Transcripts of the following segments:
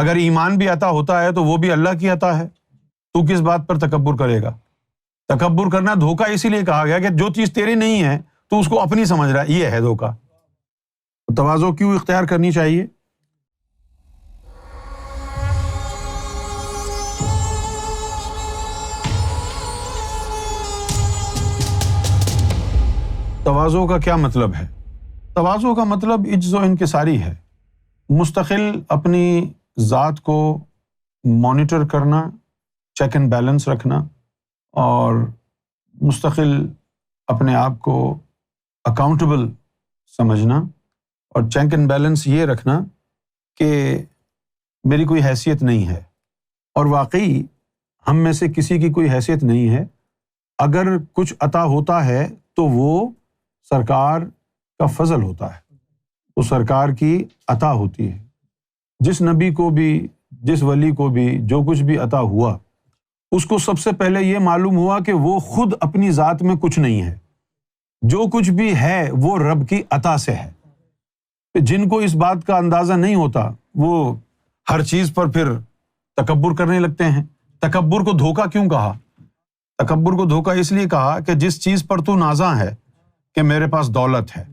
اگر ایمان بھی عطا ہوتا ہے تو وہ بھی اللہ کی عطا ہے، تو کس بات پر تکبر کرے گا؟ تکبر کرنا دھوکہ اسی لیے کہا گیا کہ جو چیز تیری نہیں ہے تو اس کو اپنی سمجھ رہا ہے، یہ ہے دھوکہ۔ تواضع کیوں اختیار کرنی چاہیے؟ تواضع کا کیا مطلب ہے؟ تواضع کا مطلب عجز و انکساری ہے، مستقل اپنی ذات کو مانیٹر کرنا، چیک اینڈ بیلنس رکھنا، اور مستقل اپنے آپ کو اکاؤنٹیبل سمجھنا، اور چیک اینڈ بیلنس یہ رکھنا کہ میری کوئی حیثیت نہیں ہے، اور واقعی ہم میں سے کسی کی کوئی حیثیت نہیں ہے۔ اگر کچھ عطا ہوتا ہے تو وہ سرکار کا فضل ہوتا ہے، وہ سرکار کی عطا ہوتی ہے۔ جس نبی کو بھی، جس ولی کو بھی جو کچھ بھی عطا ہوا، اس کو سب سے پہلے یہ معلوم ہوا کہ وہ خود اپنی ذات میں کچھ نہیں ہے، جو کچھ بھی ہے وہ رب کی عطا سے ہے۔ جن کو اس بات کا اندازہ نہیں ہوتا وہ ہر چیز پر پھر تکبر کرنے لگتے ہیں۔ تکبر کو دھوکہ کیوں کہا؟ تکبر کو دھوکہ اس لیے کہا کہ جس چیز پر تو نازاں ہے کہ میرے پاس دولت ہے،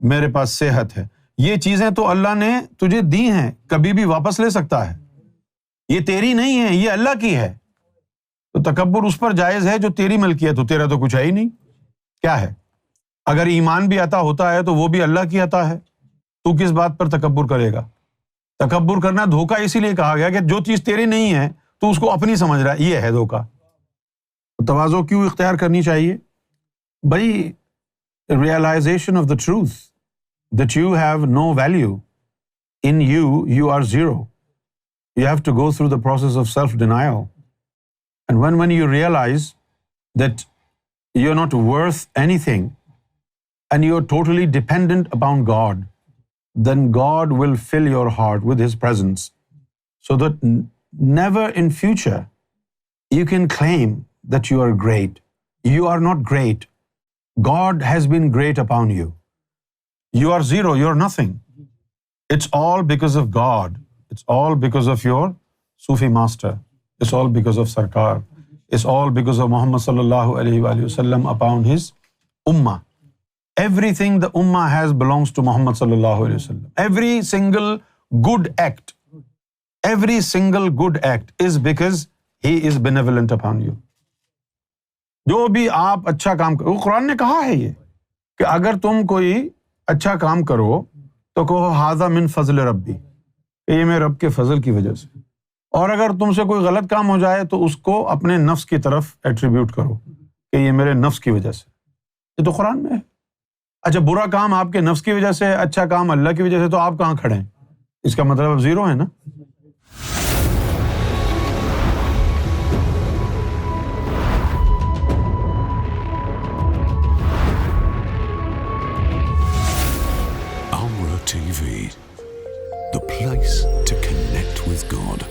میرے پاس صحت ہے، یہ چیزیں تو اللہ نے تجھے دی ہیں، کبھی بھی واپس لے سکتا ہے، یہ تیری نہیں ہے، یہ اللہ کی ہے۔ تو تکبر اس پر جائز ہے جو تیری ملکیت ہو، تیرا تو کچھ ہے ہی نہیں، کیا ہے؟ اگر ایمان بھی عطا ہوتا ہے تو وہ بھی اللہ کی عطا ہے، تو کس بات پر تکبر کرے گا؟ تکبر کرنا دھوکہ اسی لیے کہا گیا کہ جو چیز تیری نہیں ہے تو اس کو اپنی سمجھ رہا ہے، یہ ہے دھوکہ۔ تواضع کیوں اختیار کرنی چاہیے؟ بھائی realization of the truth that you have no value in you are zero. You have to go through the process of self-denial. And when you realize that you're not worth anything and you're totally dependent upon God, then God will fill your heart with His presence, so that never in future you can claim that you are great. You are not great. God has been great upon you. You are zero, you are nothing. It's all because of God. It's all because of your Sufi master. It's all because of Sarkar. It's all because of Muhammad sallallahu alaihi wa sallam upon his ummah. Everything the ummah has belongs to Muhammad sallallahu alaihi wa sallam. Every single good act is because he is benevolent upon you. جو بھی آپ اچھا کام کرو، قرآن نے کہا ہے یہ کہ اگر تم کوئی اچھا کام کرو تو کہو ھذا من فضل ربی، یہ میرے رب کے فضل کی وجہ سے، اور اگر تم سے کوئی غلط کام ہو جائے تو اس کو اپنے نفس کی طرف ایٹریبیوٹ کرو کہ یہ میرے نفس کی وجہ سے۔ یہ تو قرآن میں ہے۔ اچھا، برا کام آپ کے نفس کی وجہ سے، اچھا کام اللہ کی وجہ سے، تو آپ کہاں کھڑے ہیں؟ اس کا مطلب اب زیرو ہے نا۔ TV, the place to connect with God.